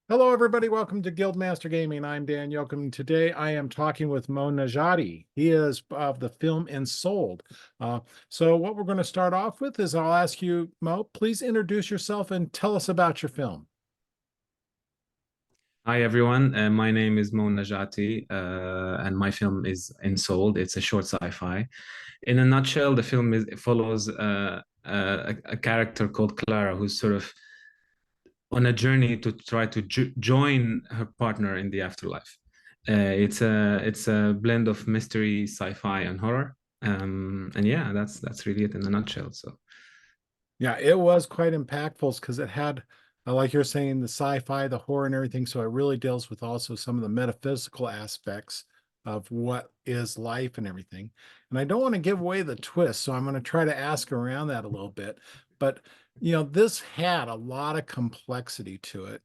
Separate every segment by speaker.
Speaker 1: Hello, everybody. Welcome to Guildmaster Gaming. I'm Dan Yoakum. Today, I am talking with Moe Najati. He is of the film ENSOULED. So, what we're going to start off with is I'll ask you, Moe, please introduce yourself and tell us about your film.
Speaker 2: Hi everyone, my name is Moe Najati, and my film is ENSOULED. It's a short sci-fi. In a nutshell, the film follows a character called Clara, who's sort of on a journey to try to join her partner in the afterlife. It's a blend of mystery, sci-fi, and horror. And yeah, that's really it in a nutshell. So.
Speaker 1: Yeah, it was quite impactful because it had, like you're saying, the sci-fi, the horror, and everything. So, it really deals with also some of the metaphysical aspects of what is life and everything. And I don't want to give away the twist, so I'm going to try to ask around that a little bit. But, this had a lot of complexity to it.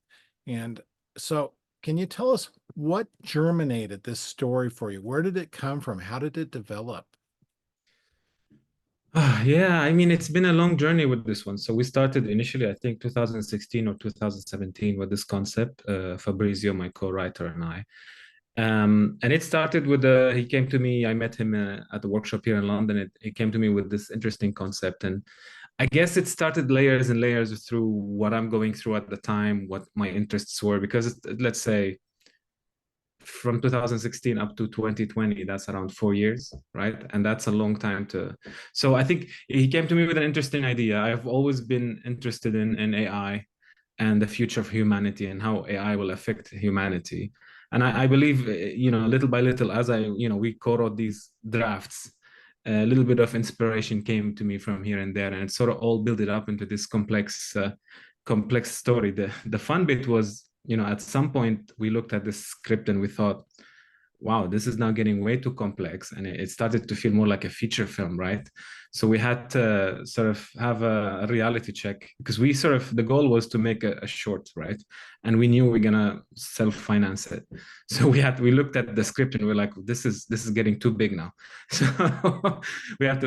Speaker 1: And so, can you tell us what germinated this story for you? Where did it come from? How did it develop?
Speaker 2: Yeah, I mean, it's been a long journey with this one. So we started initially, I think, 2016 or 2017 with this concept, Fabrizio, my co-writer, and I. And it started with he came to me. I met him at the workshop here in London. He came to me with this interesting concept, and I guess it started layers and layers through what I'm going through at the time, what my interests were. Because let's say from 2016 up to 2020, that's around 4 years, right? And that's a long time to. So I think he came to me with an interesting idea. I've always been interested in AI and the future of humanity and how AI will affect humanity. And I believe, little by little, as we co-wrote these drafts, a little bit of inspiration came to me from here and there, and it sort of all built it up into this complex story. The fun bit was, at some point we looked at this script and we thought, wow, this is now getting way too complex. And it started to feel more like a feature film, right? So we had to sort of have a reality check because the goal was to make a short, right? And we knew we are going to self-finance it. So we looked at the script and we're like, this is getting too big now. So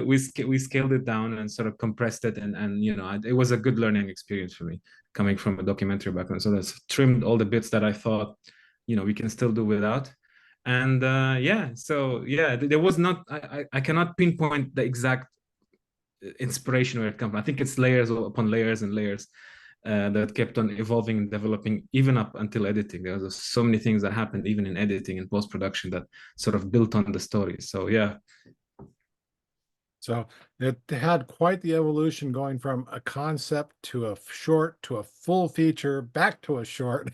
Speaker 2: we scaled it down and sort of compressed it. And it was a good learning experience for me coming from a documentary background. So that's trimmed all the bits that I thought, we can still do without. And yeah, so yeah, there was not, I cannot pinpoint the exact inspiration where it comes from. I think it's layers upon layers and layers that kept on evolving and developing even up until editing. There was so many things that happened even in editing and post-production that sort of built on the story. So yeah.
Speaker 1: So it had quite the evolution going from a concept to a short to a full feature back to a short.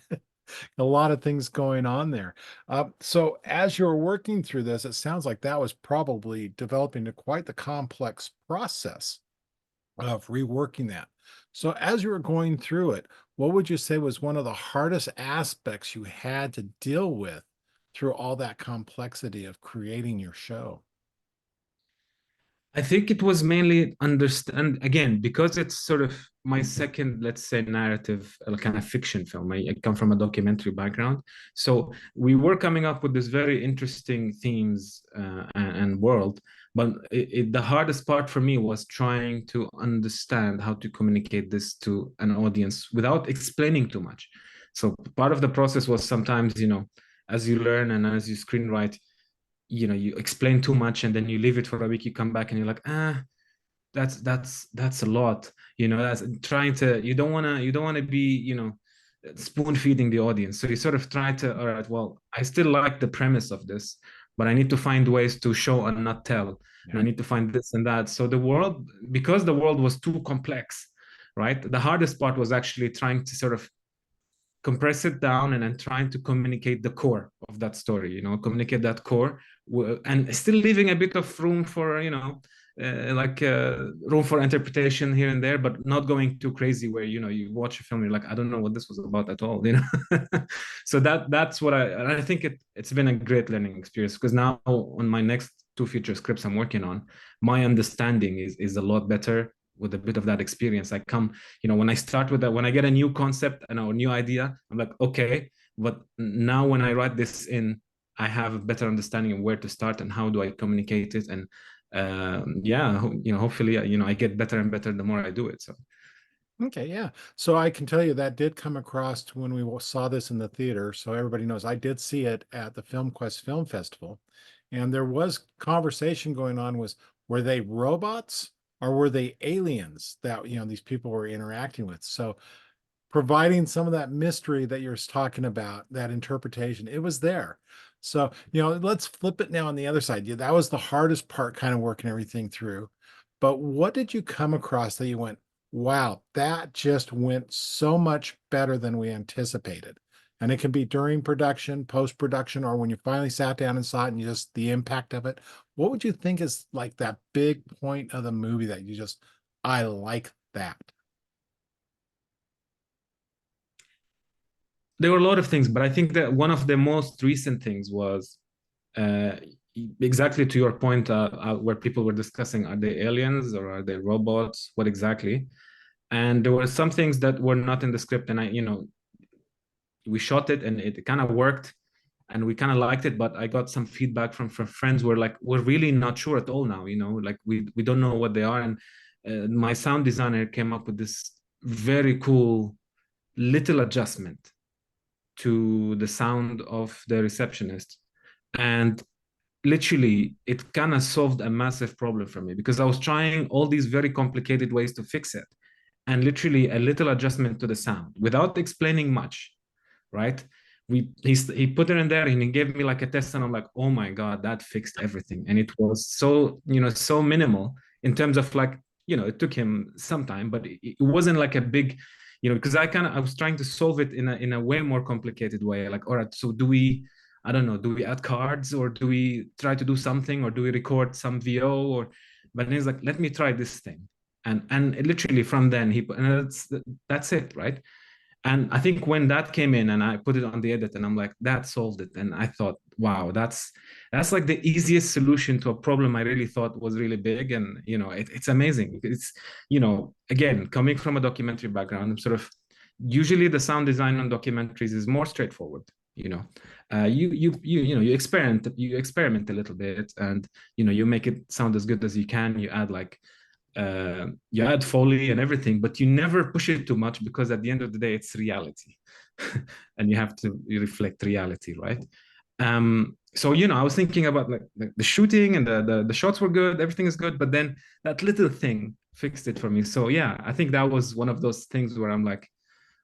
Speaker 1: A lot of things going on there. So as you're working through this, it sounds like that was probably developing to quite the complex process of reworking that. So as you were going through it, what would you say was one of the hardest aspects you had to deal with through all that complexity of creating your show?
Speaker 2: I think it was mainly understand again because it's sort of my second, let's say, narrative kind of fiction film. I come from a documentary background, so we were coming up with this very interesting themes and world. But the hardest part for me was trying to understand how to communicate this to an audience without explaining too much. So part of the process was sometimes, as you learn and as you screenwrite, you explain too much and then you leave it for a week, you come back and you're like, that's a lot. That's trying to, you don't want to be, spoon feeding the audience. So you sort of try to, all right, well, I still like the premise of this, but I need to find ways to show and not tell. And I
Speaker 1: Yeah.
Speaker 2: need to find this and that. So because the world was too complex, right? The hardest part was actually trying to sort of compress it down and then trying to communicate the core of that story, communicate that core and still leaving a bit of room for, room for interpretation here and there, but not going too crazy where, you watch a film, you're like, I don't know what this was about at all, So that's what I think it's been a great learning experience because now on my next two feature scripts I'm working on, my understanding is a lot better with a bit of that experience. I come, when I start with that, when I get a new concept and a new idea, I'm like, okay, but now when I write this in, I have a better understanding of where to start and how do I communicate it. And yeah, hopefully, I get better and better the more I do it. So
Speaker 1: Okay, yeah. So I can tell you that did come across when we saw this in the theater. So everybody knows I did see it at the Film Quest Film Festival. And there was conversation going on was were they robots or were they aliens that, these people were interacting with? So providing some of that mystery that you're talking about, that interpretation, it was there. So, let's flip it now on the other side. Yeah, that was the hardest part, kind of working everything through. But what did you come across that you went, wow, that just went so much better than we anticipated? And it can be during production, post production, or when you finally sat down and saw it and you just the impact of it. What would you think is like that big point of the movie that you just, I like that?
Speaker 2: There were a lot of things, but I think that one of the most recent things was uh, exactly to your point, where people were discussing, are they aliens or are they robots? What exactly? And there were some things that were not in the script, and we shot it and it kind of worked, and we kind of liked it. But I got some feedback from friends who were like, we're really not sure at all now. Like we don't know what they are. And my sound designer came up with this very cool little adjustment to the sound of the receptionist. And literally, it kind of solved a massive problem for me because I was trying all these very complicated ways to fix it. And literally, a little adjustment to the sound without explaining much, right? He put it in there and he gave me like a test, and I'm like, oh my god, that fixed everything. And it was so so minimal in terms of like it took him some time, but it wasn't like a big because I was trying to solve it in a way more complicated way. Like, all right, so do we, I don't know, do we add cards or do we try to do something or do we record some VO or, but he's like, let me try this thing. And literally from then and that's it, right? And I think when that came in and I put it on the edit and I'm like, that solved it. And I thought, wow, that's like the easiest solution to a problem I really thought was really big. And it's amazing. It's again, coming from a documentary background, I'm sort of usually the sound design on documentaries is more straightforward. You experiment a little bit, and you make it sound as good as you can. You add Foley and everything, but you never push it too much because at the end of the day, it's reality, and you have to reflect reality, right? So I was thinking about like the shooting and the shots were good, everything is good, but then that little thing fixed it for me. So yeah, I think that was one of those things where I'm like,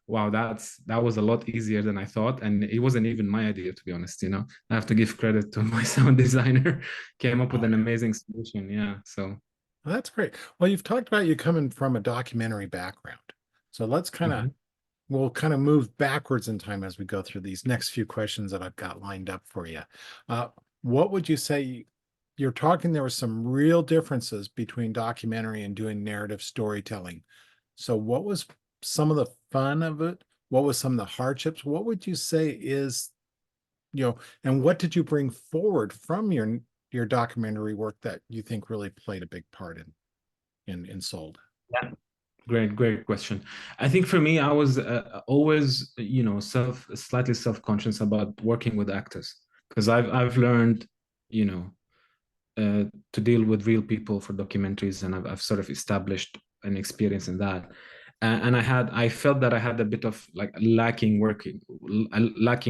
Speaker 2: wow, that was a lot easier than I thought, and it wasn't even my idea, to be honest. I have to give credit to my sound designer, came up with
Speaker 1: Oh,
Speaker 2: an
Speaker 1: yeah.
Speaker 2: amazing solution. Yeah, so.
Speaker 1: Well, that's great. Well, you've talked about you coming from a documentary background. So
Speaker 2: Mhm.
Speaker 1: we'll kind of move backwards in time as we go through these next few questions that I've got lined up for you. What would you say you're talking? There were some real differences between documentary and doing narrative storytelling. So what was some of the fun of it? What was some of the hardships? What would you say is, and what did you bring forward from your documentary work that you think really played a big part in Sold?
Speaker 2: Yeah. Great question. I think for me, I was always, slightly self-conscious about working with actors because I've learned, you know, to deal with real people for documentaries, and I've sort of established an experience in that. And I felt that I had a bit of like lacking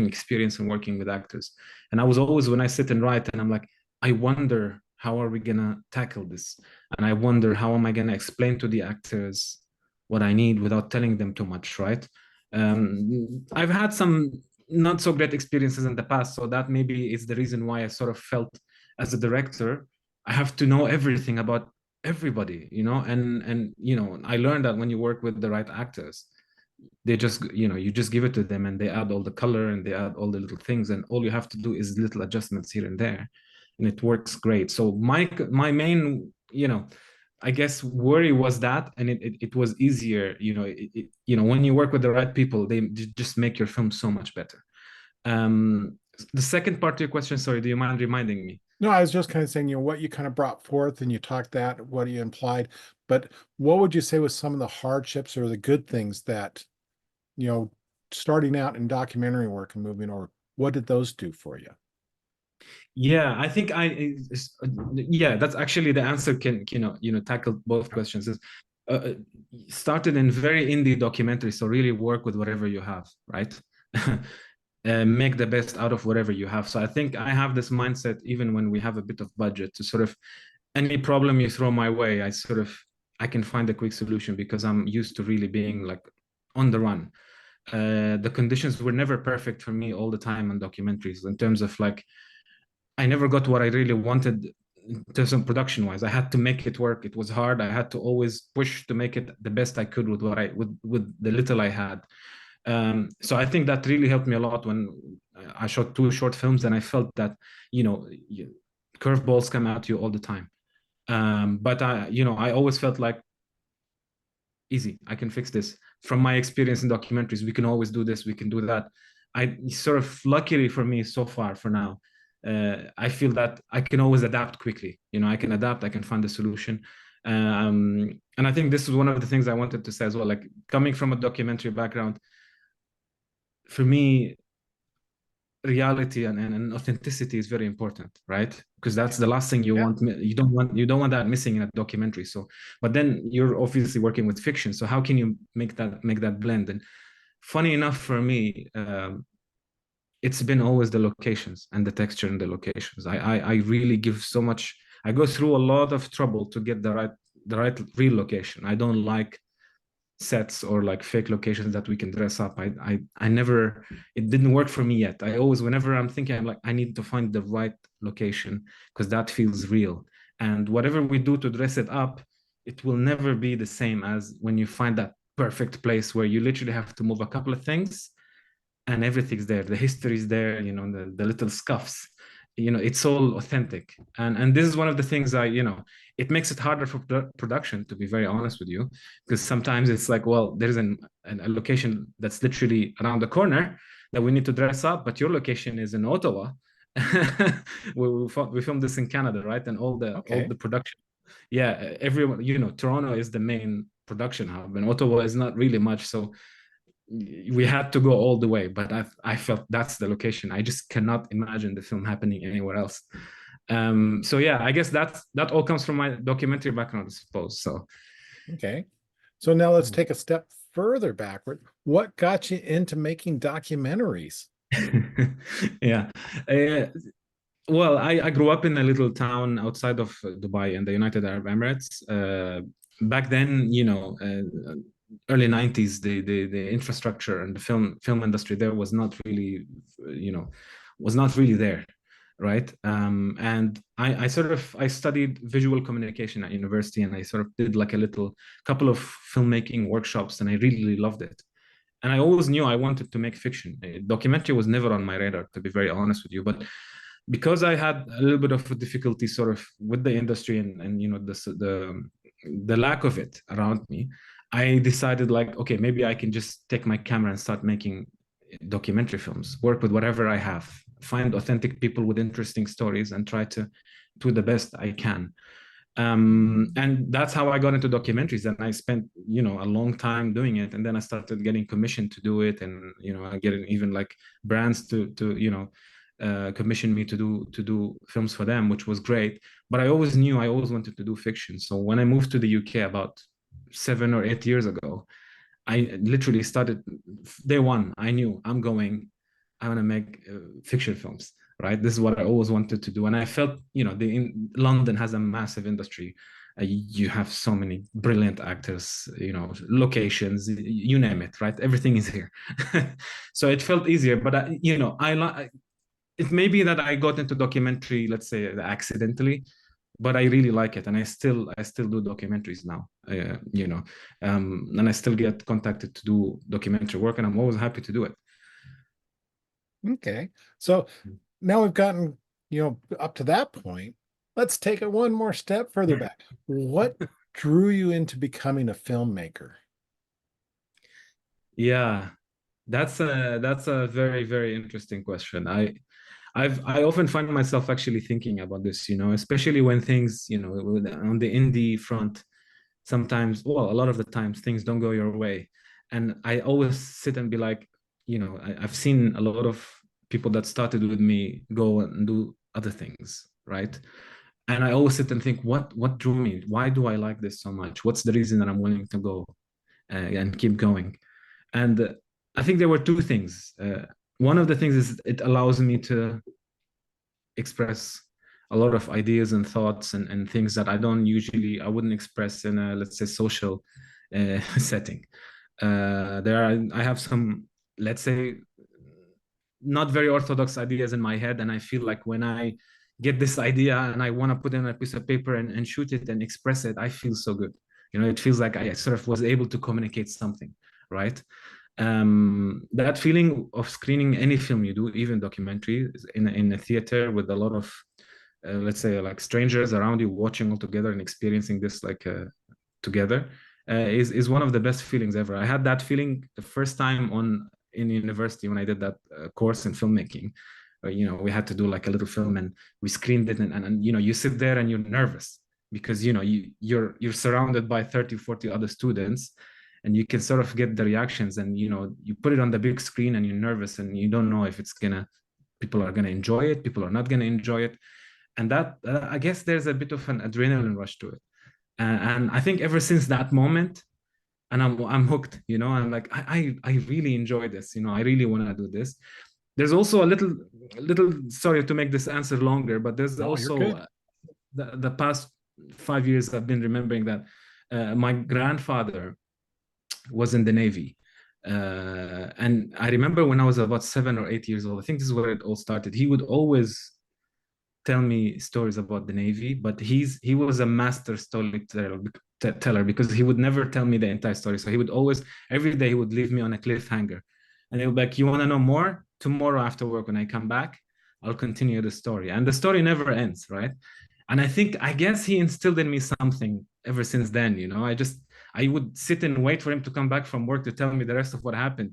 Speaker 2: experience in working with actors. And I was always, when I sit and write, and I'm like, I wonder how are we gonna tackle this, and I wonder how am I gonna explain to the actors what I need without telling them too much, right? I've had some not so great experiences in the past, so that maybe is the reason why I sort of felt as a director, I have to know everything about everybody, and I learned that when you work with the right actors, they just, you just give it to them and they add all the color and they add all the little things, and all you have to do is little adjustments here and there, and it works great. So my main, I guess worry was that, and it was easier, when you work with the right people, they just make your film so much better. Um, the second part to your question, sorry, do you mind reminding me?
Speaker 1: No, I was just kind of saying, what you kind of brought forth and you talked that, what you implied, but what would you say was some of the hardships or the good things that, you know, starting out in documentary work and moving over, what did those do for you?
Speaker 2: Yeah, I think yeah, that's actually the answer can, tackle both questions. uh, started in very indie documentary, so really work with whatever you have, right? Make the best out of whatever you have. So I think I have this mindset even when we have a bit of budget to sort of any problem you throw my way, I can find a quick solution because I'm used to really being like on the run. The conditions were never perfect for me all the time on documentaries in terms of like I never got what I really wanted in terms of production wise. I had to make it work. It was hard. I had to always push to make it the best I could with with the little I had. So I think that really helped me a lot when I shot two short films and I felt that you know curveballs come at you all the time. But I always felt like easy, I can fix this. From my experience in documentaries, we can always do this, we can do that. I sort of, luckily for me so far, for now, I feel that I can always adapt quickly. I can adapt, I can find a solution. And I think this is one of the things I wanted to say as well. Like coming from a documentary background, for me, reality and authenticity is very important, right? Because that's the last thing you
Speaker 1: Yeah.
Speaker 2: want. You don't want that missing in a documentary. So but then you're obviously working with fiction, so how can you make that blend? And funny enough for me, it's been always the locations and the texture and the locations. I really give so much. I go through a lot of trouble to get the right real location. I don't like sets or like fake locations that we can dress up. I never, it didn't work for me yet. I always, whenever I'm thinking, I'm like, I need to find the right location because that feels real. And whatever we do to dress it up, it will never be the same as when you find that perfect place where you literally have to move a couple of things and everything's there. The history is there, the little scuffs, it's all authentic. And this is one of the things it makes it harder for production, to be very honest with you, because sometimes it's like, well, there's a location that's literally around the corner that we need to dress up, but your location is in Ottawa. We filmed this in Canada, right? And all the
Speaker 1: Okay.
Speaker 2: production, yeah, everyone, Toronto is the main production hub, and Ottawa is not really much. So we had to go all the way, but I felt that's the location. I just cannot imagine the film happening anywhere else. So yeah, I guess that all comes from my documentary background, I suppose. So
Speaker 1: Okay. So now let's take a step further backward. What got you into making documentaries?
Speaker 2: yeah. Uh, well, I grew up in a little town outside of Dubai in the United Arab Emirates. Back then, early 90s, the infrastructure and the film industry there was not really, you know, was not really there, right? And I studied visual communication at university, and I sort of did like a little couple of filmmaking workshops, and I really loved it. And I always knew I wanted to make fiction. Documentary was never on my radar, to be very honest with you. But because I had a little bit of a difficulty sort of with the industry and the lack of it around me, I decided like, okay, maybe I can just take my camera and start making documentary films, work with whatever I have, find authentic people with interesting stories and try to do the best I can. And that's how I got into documentaries, and I spent a long time doing it, and then I started getting commissioned to do it, and I get even like brands to commission me to do films for them, which was great. But I always knew I always wanted to do fiction. So when I moved to the UK about 7 or 8 years ago, I literally started day one. I knew I want to make fiction films, right? This is what I always wanted to do. And I felt, London has a massive industry. You have so many brilliant actors, locations, you name it, right? Everything is here. So it felt easier, but it may be that I got into documentary, let's say accidentally, but I really like it, and I still do documentaries now. And I still get contacted to do documentary work, and I'm always happy to do it.
Speaker 1: Okay. So now we've gotten, up to that point. Let's take it one more step further back. What drew you into becoming a filmmaker?
Speaker 2: Yeah, that's a very, very interesting question. I often find myself actually thinking about this, especially when things, on the indie front, sometimes, well, a lot of the times things don't go your way. And I always sit and be like, I've seen a lot of people that started with me go and do other things, right? And I always sit and think, what drew me? Why do I like this so much? What's the reason that I'm willing to go and keep going? And I think there were two things. One of the things is it allows me to express a lot of ideas and thoughts and things that I wouldn't express in a, let's say, social setting. I have some, let's say, not very orthodox ideas in my head, and I feel like when I get this idea and I want to put it on a piece of paper and shoot it and express it, I feel so good. It feels like I sort of was able to communicate something, right? That feeling of screening any film you do, even documentary, in a theater with a lot of, let's say, like strangers around you watching all together and experiencing this like together, is one of the best feelings ever. I had that feeling the first time in university when I did that course in filmmaking. We had to do like a little film and we screened it, and you sit there and you're nervous because you're surrounded by 30, 40 other students, and you can sort of get the reactions, and you put it on the big screen and you're nervous and you don't know if people are gonna enjoy it, people are not gonna enjoy it. And that, I guess there's a bit of an adrenaline rush to it. And I think ever since that moment, and I'm hooked. I'm like, I really enjoy this. I really want to do this. There's also a little, sorry to make this answer longer, but there's
Speaker 1: No, you're
Speaker 2: also
Speaker 1: good.
Speaker 2: the past 5 years I've been remembering that my grandfather was in the Navy. And I remember when I was about 7 or 8 years old, I think this is where it all started. He would always tell me stories about the Navy, but he was a master storyteller because he would never tell me the entire story. So he would always, every day, he would leave me on a cliffhanger, and he would be like, "You want to know more? Tomorrow after work, when I come back, I'll continue the story." And the story never ends, right? And I guess he instilled in me something ever since then. I would sit and wait for him to come back from work to tell me the rest of what happened.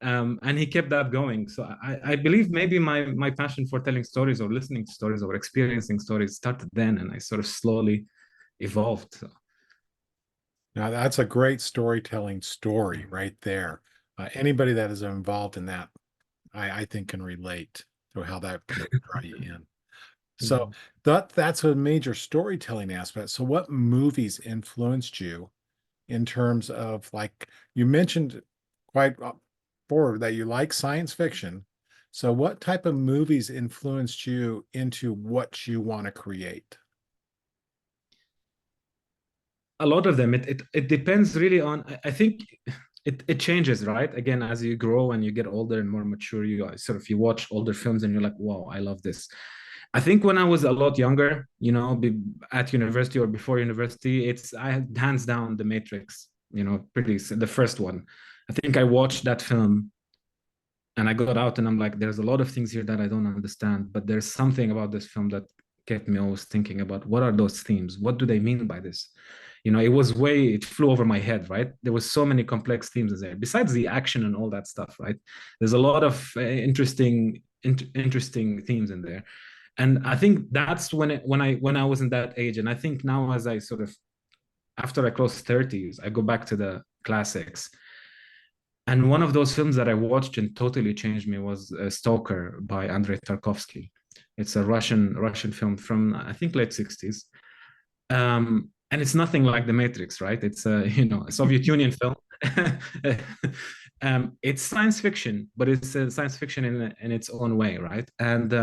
Speaker 2: And he kept that going. So I believe maybe my passion for telling stories or listening to stories or experiencing stories started then, and I sort of slowly evolved. So,
Speaker 1: Now that's a great storytelling story right there. Anybody that is involved in that, I think can relate to how that can draw you in. So
Speaker 2: mhm.
Speaker 1: that's a major storytelling aspect. So what movies influenced you in terms of like you mentioned quite forward that you like science fiction. So what type of movies influenced you into what you want to create?
Speaker 2: A lot of them. It depends really on. I think it changes, right? Again, as you grow and you get older and more mature, you watch older films and you're like, wow, I love this. I think when I was a lot younger, at university or before university, I had hands down The Matrix. The first one. I think I watched that film and I got out and I'm like, there's a lot of things here that I don't understand, but there's something about this film that kept me always thinking about what are those themes? What do they mean by this? It flew over my head, right? There was so many complex themes in there. Besides the action and all that stuff, right? There's a lot of interesting themes in there. And I think that's when I was in that age. And I think now as I sort of after I cross 30s, I go back to the classics. And one of those films that I watched and totally changed me was Stalker by Andrei Tarkovsky. It's a Russian film from I think late 60s. And it's nothing like The Matrix, right? It's a Soviet Union film. It's science fiction, but it's science fiction in its own way, right? And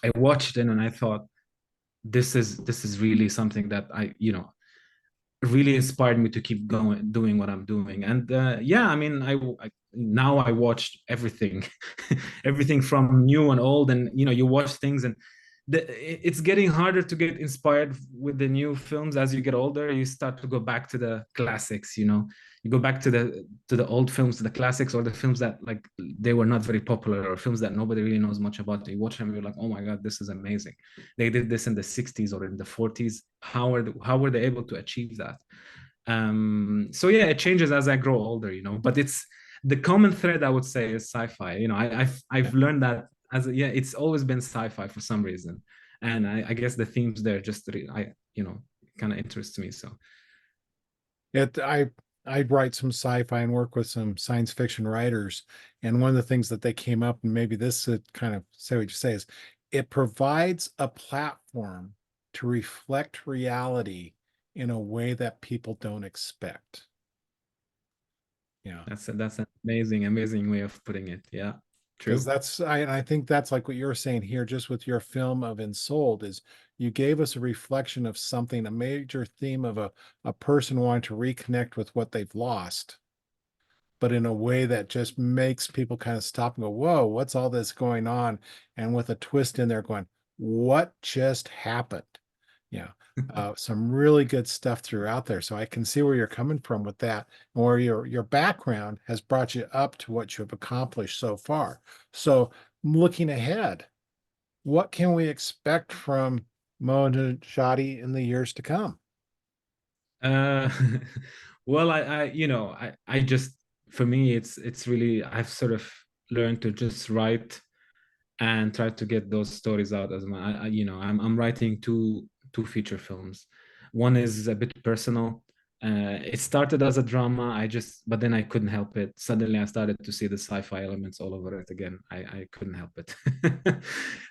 Speaker 2: I watched it and I thought this is really something that really inspired me to keep going doing what I'm doing. And yeah, I mean, now I watched everything, everything from new and old, and you watch things, and it's getting harder to get inspired with the new films as you get older. You start to go back to the classics. You go back to the old films, to the classics, or the films that like they were not very popular, or films that nobody really knows much about. You watch them, you're like, oh my god, this is amazing. They did this in the 60s or in the 40s. How were they able to achieve that? So yeah, it changes as I grow older, but it's the common thread I would say is sci-fi. I've learned that yeah, it's always been sci-fi for some reason, and I guess the themes there just kind of interest me. So
Speaker 1: It I write some sci-fi and work with some science fiction writers, and one of the things that they came up, and maybe this would kind of say what you say is it provides a platform to reflect reality in a way that people don't expect. Yeah.
Speaker 2: That's an amazing, amazing way of putting it. Yeah,
Speaker 1: Because
Speaker 2: true.
Speaker 1: I think that's like what you're saying here, just with your film of Ensouled, is you gave us a reflection of something, a major theme of a person wanting to reconnect with what they've lost, but in a way that just makes people kind of stop and go, whoa, what's all this going on? And with a twist in there going, what just happened? Yeah. Some really good stuff throughout there. So I can see where you're coming from with that, and where your background has brought you up to what you have accomplished so far. So looking ahead, what can we expect from Moe Najati in the years to come?
Speaker 2: Uh, well, I just, for me, it's really, I've sort of learned to just write and try to get those stories out as my, I'm writing two feature films. One is a bit personal. It started as a drama. But then I couldn't help it. Suddenly, I started to see the sci-fi elements all over it again. I couldn't help it.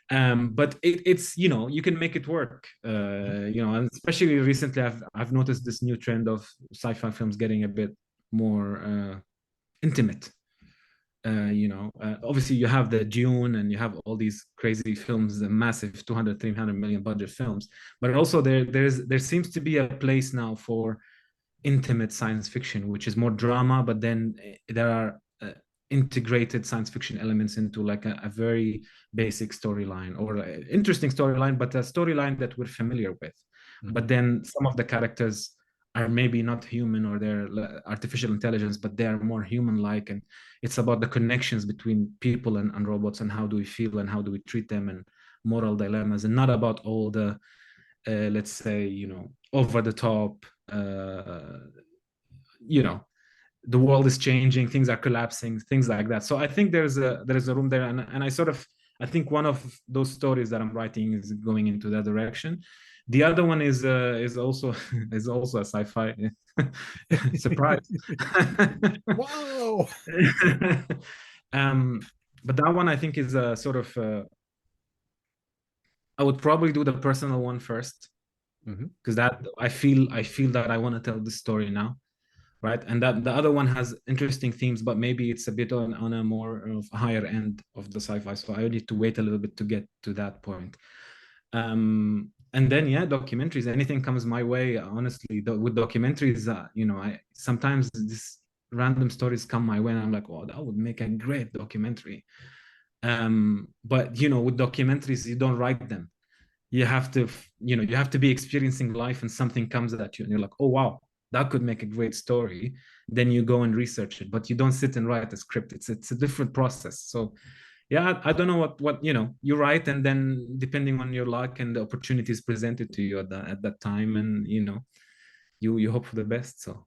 Speaker 2: But it's, you can make it work. And especially recently, I've noticed this new trend of sci-fi films getting a bit more intimate. Obviously you have the Dune and you have all these crazy films, the massive 200, 300 million budget films, but also there seems to be a place now for intimate science fiction, which is more drama, but then there are integrated science fiction elements into like a very basic storyline or interesting storyline, but a storyline that we're familiar with. But
Speaker 1: Mhm.
Speaker 2: then some of the characters are maybe not human, or they're artificial intelligence, but they are more human-like, and it's about the connections between people and robots, and how do we feel and how do we treat them, and moral dilemmas, and not about all the let's say, over the top, you know the world is changing, things are collapsing, things like that. So I think there's a room there, and I think one of those stories that I'm writing is going into that direction. The other one is also is also a sci-fi surprise.
Speaker 1: Whoa.
Speaker 2: um but that one I think is a sort of I would probably do the personal one first,
Speaker 1: Mhm.
Speaker 2: because that I feel that I want to tell this story now, right? And that the other one has interesting themes, but maybe it's a bit on a more of a higher end of the sci-fi. So I need to wait a little bit to get to that point. And then yeah, documentaries. Anything comes my way, honestly. With documentaries, I sometimes this random stories come my way, and I'm like, oh, that would make a great documentary. But with documentaries, you don't write them. You have to be experiencing life, and something comes at you and you're like, oh wow, that could make a great story. Then you go and research it, but you don't sit and write a script. It's a different process. So yeah, I don't know what you write, and then depending on your luck and the opportunities presented to you at that time, and you hope for the best. So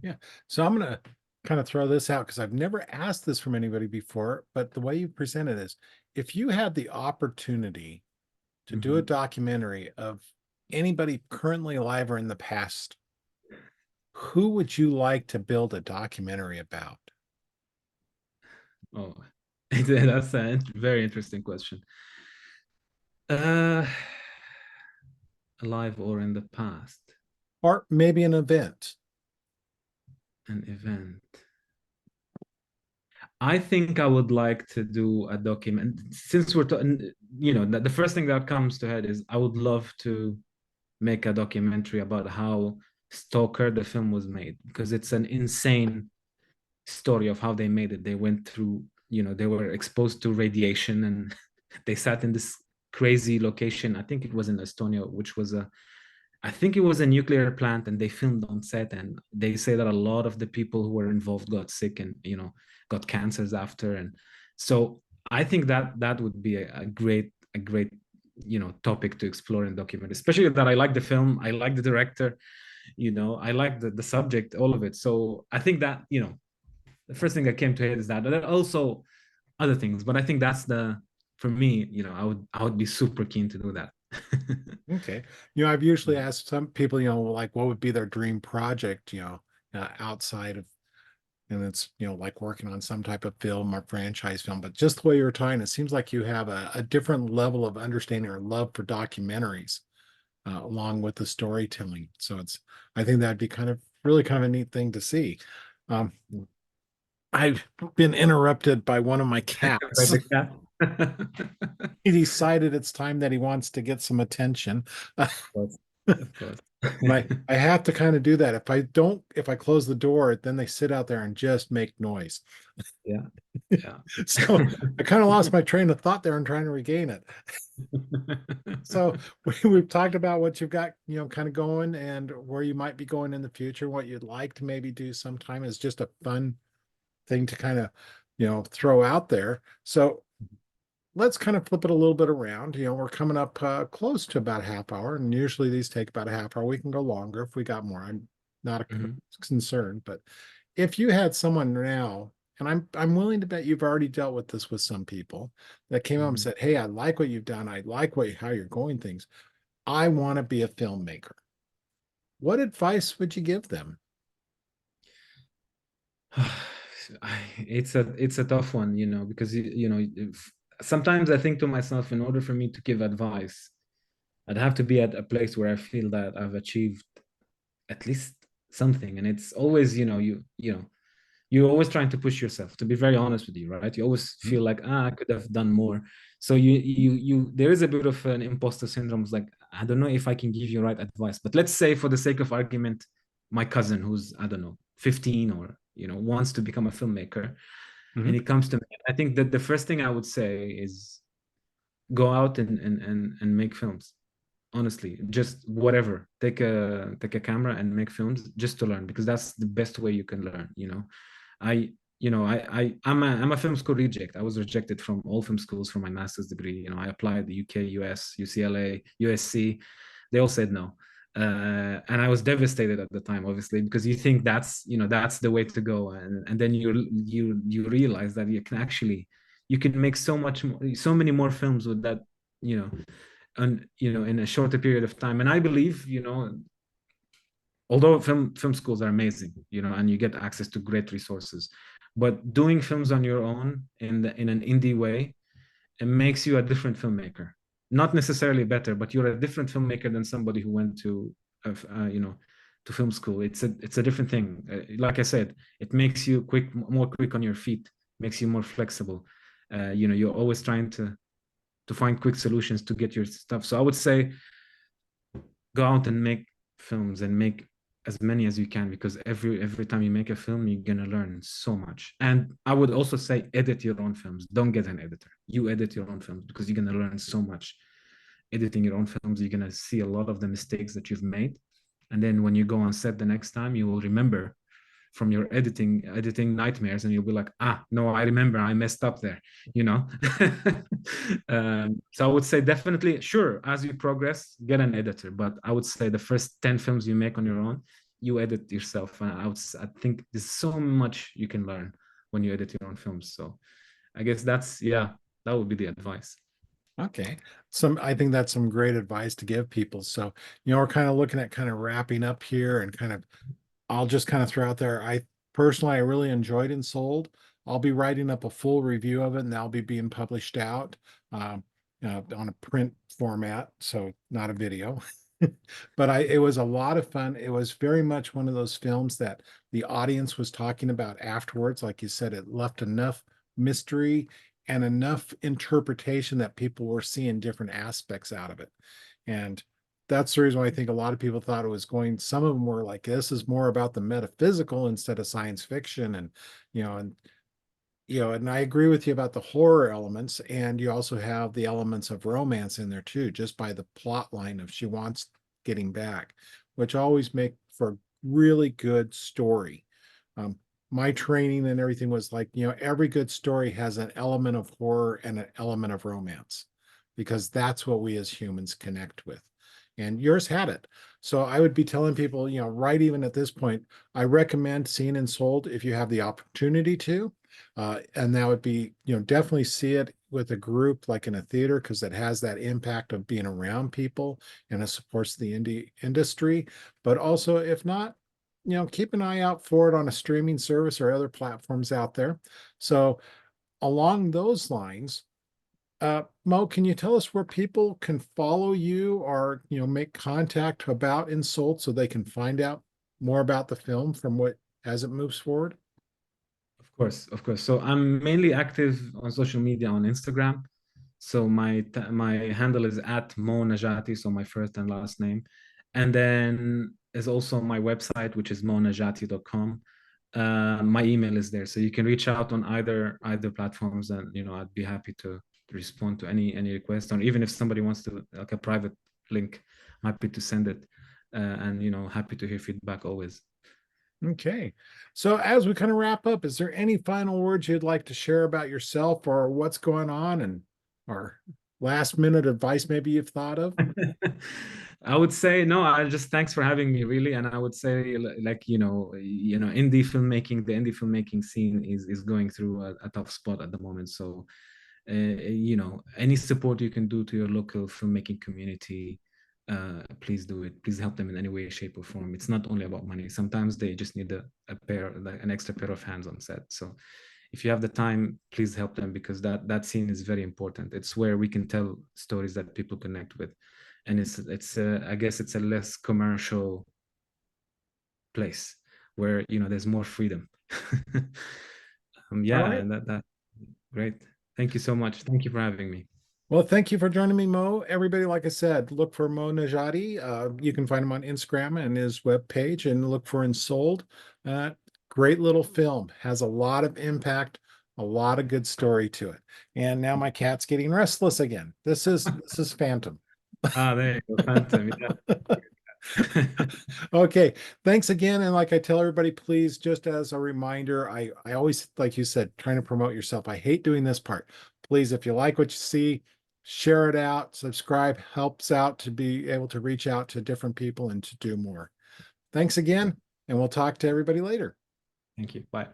Speaker 1: Yeah. So I'm gonna kind of throw this out because I've never asked this from anybody before, but the way you present it is, if you had the opportunity to do a
Speaker 2: mhm.
Speaker 1: documentary of anybody currently alive or in the past, who would you like to build a documentary about?
Speaker 2: Oh, that's a very interesting question. uh Alive or in the past?
Speaker 1: Or maybe an event.
Speaker 2: An event. I think I would like to do a document, since we're talking, the first thing that comes to head is I would love to make a documentary about how Stalker, the film, was made, because it's an insane story of how they made it. They went through, they were exposed to radiation, and they sat in this crazy location. I think it was in Estonia, which was I think it was a nuclear plant, and they filmed on set. And they say that a lot of the people who were involved got sick, and got cancers after. And so I think that would be a great topic to explore and document. Especially that I like the film, I like the director, I like the subject, all of it. So I think that the first thing that came to head is that. But then also other things, but I think that's for me. I would be super keen to do that.
Speaker 1: Okay. I've usually asked some people, like what would be their dream project, outside of and it's, like working on some type of film or franchise film. But just the way you were talking, it seems like you have a different level of understanding or love for documentaries, along with the storytelling. So I think that'd be really kind of a neat thing to see. Um, I've been interrupted by one of my
Speaker 2: By
Speaker 1: cats.
Speaker 2: the cat.
Speaker 1: He decided it's time that he wants to get some attention.
Speaker 2: Course, of course.
Speaker 1: And I have to kind of do that. If I close the door, then they sit out there and just make noise.
Speaker 2: Yeah, yeah.
Speaker 1: So I kind of lost my train of thought there and trying to regain it. So we've talked about what you've got, kind of going and where you might be going in the future, what you'd like to maybe do sometime is just a fun thing to kind of, throw out there. So let's kind of flip it a little bit around. We're coming up close to about a half hour, and usually these take about a half hour. We can go longer if we got more. I'm not a
Speaker 2: Mhm,
Speaker 1: concern, but if you had someone now, and I'm willing to bet you've already dealt with this with some people that came up and
Speaker 2: mhm.
Speaker 1: said, "Hey, I like what you've done. I like how you're going things. I want to be a filmmaker." What advice would you give them?
Speaker 2: It's a tough one, because sometimes I think to myself, in order for me to give advice, I'd have to be at a place where I feel that I've achieved at least something. And it's always, you're always trying to push yourself, to be very honest with you, right? You always
Speaker 1: Mhm.
Speaker 2: feel like, I could have done more. So there is a bit of an imposter syndrome. It's like, I don't know if I can give you right advice, but let's say for the sake of argument, my cousin who's, I don't know, 15 or, wants to become a filmmaker, and
Speaker 1: Mhm.
Speaker 2: he comes to me, I think that the first thing I would say is go out and make films. Honestly, just whatever, take a camera and make films just to learn, because that's the best way you can learn. I I'm a film school reject. I was rejected from all film schools for my master's degree. I applied the UK, US, UCLA, USC. They all said no. And I was devastated at the time, obviously, because you think that's the way to go, and then you realize that you can make so many more films with that, you know and in a shorter period of time. And I believe, although film schools are amazing, and you get access to great resources, but doing films on your own in an indie way, it makes you a different filmmaker. Not necessarily better, but you're a different filmmaker than somebody who went to film school. It's a different thing. Like I said, it makes you more quick on your feet, makes you more flexible. You're always trying to find quick solutions to get your stuff. So I would say go out and make films and make as many as you can, because every time you make a film, you're gonna learn so much. And I would also say edit your own films. Don't get an editor. You edit your own films, because you're gonna learn so much. Editing your own films, you're gonna see a lot of the mistakes that you've made, and then when you go on set the next time, you will remember from your editing nightmares, and you'll be like, no, I remember I messed up there, you know. So I would say definitely, sure, as you progress, get an editor, but I would say the first 10 films you make on your own, you edit yourself. And I think there's so much you can learn when you edit your own films. So I guess that would be the advice.
Speaker 1: Okay. I think that's some great advice to give people. So, we're kind of looking at kind of wrapping up here and I'll just kind of throw out there. I really enjoyed ENSOULED. I'll be writing up a full review of it, and that'll be being published out um, on a print format, so not a video. But it was a lot of fun. It was very much one of those films that the audience was talking about afterwards. Like you said, it left enough mystery and enough interpretation that people were seeing different aspects out of it. And that's the reason why I think a lot of people thought it was going. Some of them were like, this is more about the metaphysical instead of science fiction. And, you know, and, and I agree with you about the horror elements. And you also have the elements of romance in there too, just by the plot line of she wants getting back, which always make for a really good story. Um, my training and everything was like, every good story has an element of horror and an element of romance, because that's what we as humans connect with. And yours had it. So I would be telling people, right even at this point, I recommend seeing ENSOULED if you have the opportunity to. And that would be, definitely see it with a group like in a theater, because it has that impact of being around people and it supports the indie industry. But also, if not, keep an eye out for it on a streaming service or other platforms out there. So along those lines, Mo, can you tell us where people can follow you or, make contact about Insult so they can find out more about the film from what as it moves forward?
Speaker 2: Of course, of course. So I'm mainly active on social media on Instagram. So my handle is at Moe Najati, so my first and last name. And then is also my website, which is moenajati.com. My email is there, so you can reach out on either platforms, and I'd be happy to respond to any request, or even if somebody wants to like a private link, I'm happy to send it, and happy to hear feedback always.
Speaker 1: Okay. So as we kind of wrap up, is there any final words you'd like to share about yourself or what's going on and or last minute advice maybe you've thought of?
Speaker 2: I would say no. I just thanks for having me, really. And I would say, like the indie filmmaking scene is going through a tough spot at the moment. So, any support you can do to your local filmmaking community, please do it. Please help them in any way, shape, or form. It's not only about money. Sometimes they just need like an extra pair of hands on set. So if you have the time, please help them, because that scene is very important. It's where we can tell stories that people connect with, and it's I guess it's a less commercial place where there's more freedom.
Speaker 1: All
Speaker 2: Yeah,
Speaker 1: right.
Speaker 2: and that great. Thank you so much. Thank you for having me.
Speaker 1: Well, thank you for joining me, Mo. Everybody, like I said, look for Mo Najati. You can find him on Instagram and his webpage and look for Ensouled. Uh, Great little film. Has a lot of impact, a lot of good story to it. And now my cat's getting restless again. This is Phantom.
Speaker 2: There you go, Phantom. Yeah.
Speaker 1: Okay, thanks again. And like I tell everybody, please, just as a reminder, I always, like you said, trying to promote yourself. I hate doing this part. Please, if you like what you see, share it out, subscribe, helps out to be able to reach out to different people and to do more. Thanks again, and we'll talk to everybody later.
Speaker 2: Thank you. Bye.